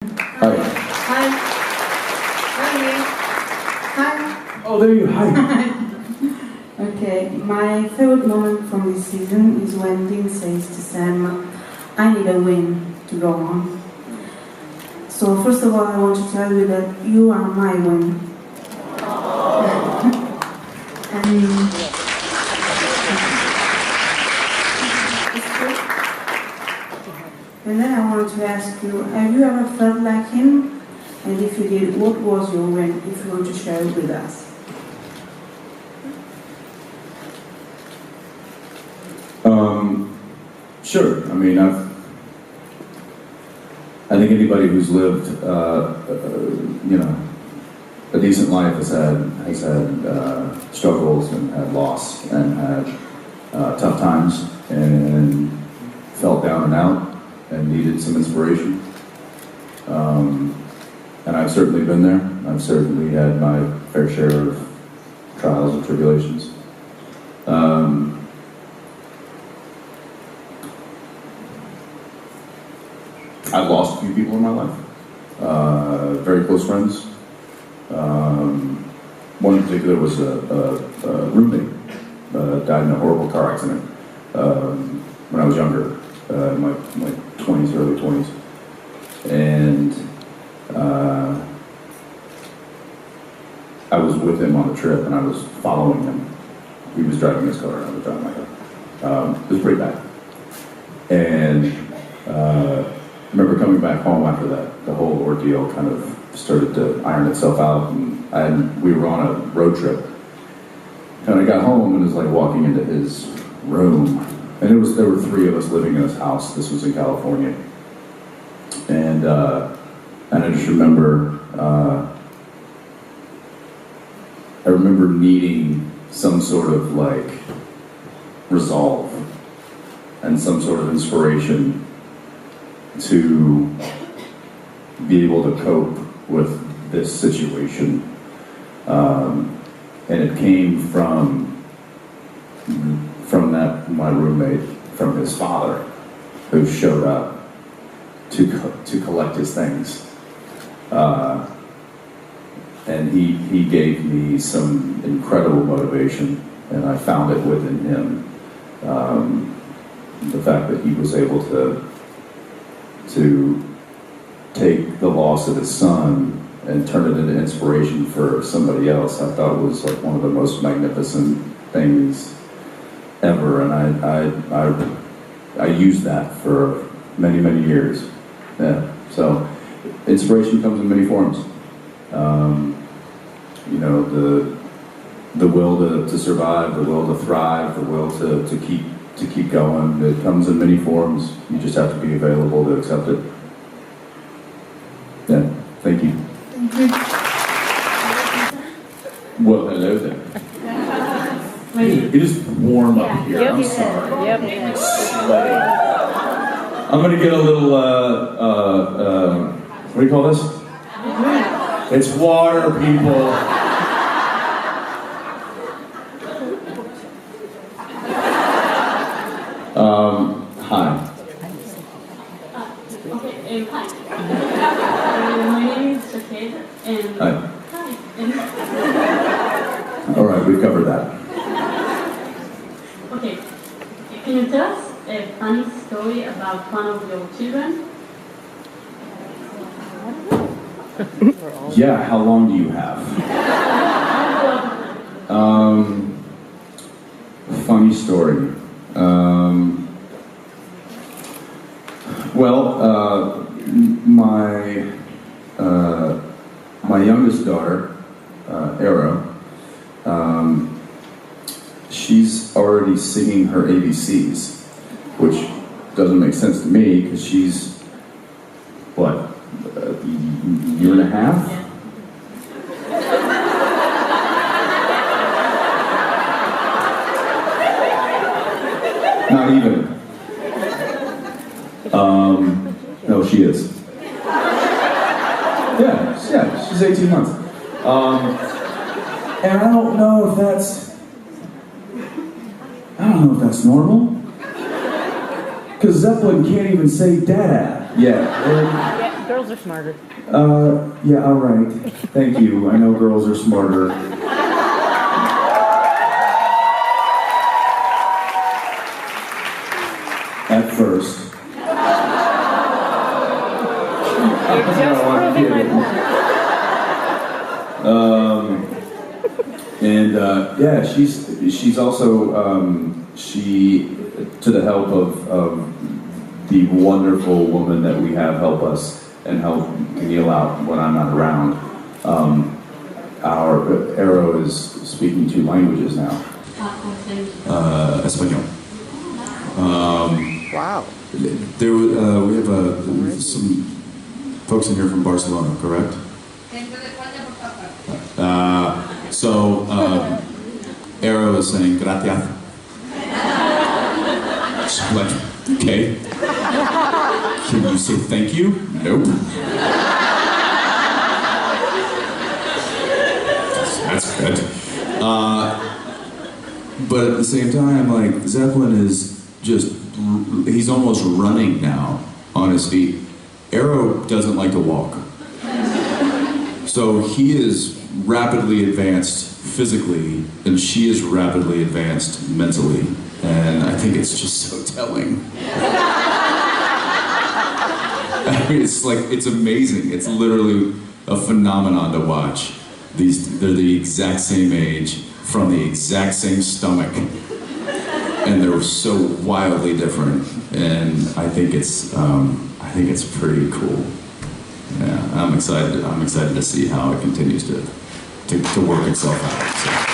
Hi. Hi. Hi. Oh, there you hi. Okay, my favorite moment from this season is when Dean says to Sam, I need a win to go on. So first of all, I want to tell you that you are my win. And then I want to ask you, have you ever felt like him? And if you did, what was your win, if you want to share it with us? Sure. I mean, I think anybody who's lived, a decent life has had struggles and had loss and had tough times and felt down and out and needed some inspiration. And I've certainly been there. I've certainly had my fair share of trials and tribulations. I've lost a few people in my life, very close friends. One in particular was a roommate, died in a horrible car accident when I was younger, in my 20s, early 20s. And I was with him on the trip and I was following him. He was driving his car and I was driving my car. It was pretty bad. And I remember coming back home after that. The whole ordeal kind of started to iron itself out, and we were on a road trip. And I got home and was like walking into his room, and there were three of us living in his house. This was in California, and I just remember I remember needing some sort of like resolve and some sort of inspiration to be able to cope with this situation. And it came from my roommate, from his father, who showed up to collect his things. And he gave me some incredible motivation, and I found it within him. The fact that he was able to take the loss of his son and turn it into inspiration for somebody else, I thought was like one of the most magnificent things ever, and I used that for many, many years. Yeah. So inspiration comes in many forms. The will to survive, the will to thrive, the will to keep going. It comes in many forms. You just have to be available to accept it. Yeah, thank you. Well, hello there. It is warm up here. I'm sorry. I'm sweating. I'm gonna get a little, what do you call this? It's water, people. Hi. Okay, hi. My name is Shaked, and Hi. hi. All right, we've covered that. Okay, can you tell us a funny story about one of your children? Yeah, how long do you have? Funny story. My youngest daughter, Era, she's already singing her ABCs, which doesn't make sense to me because she's, what, a year and a half? Not even. No, she is. Yeah, she's 18 months. And I don't know if that's normal. Because Zeppelin can't even say dad yet. Girls are smarter. Yeah, all right. Thank you. I know girls are smarter. At first. You're just proving my point. Yeah, she's also to the help of the wonderful woman that we have help us and help Neil out when I'm not around. Our Arrow is speaking 2 languages now. Espanol. Wow. We have some folks in here from Barcelona, correct? Arrow is saying gracias. She's like, okay. Can you say thank you? Nope. That's good. But at the same time, like, Zeppelin is just, he's almost running now on his feet. Arrow doesn't like to walk. So he is rapidly advanced physically, and she is rapidly advanced mentally. And I think it's just so telling. I mean, it's amazing. It's literally a phenomenon to watch. They're the exact same age, from the exact same stomach, and they're so wildly different. And I think it's pretty cool. Yeah, I'm excited to see how it continues to work itself out. So.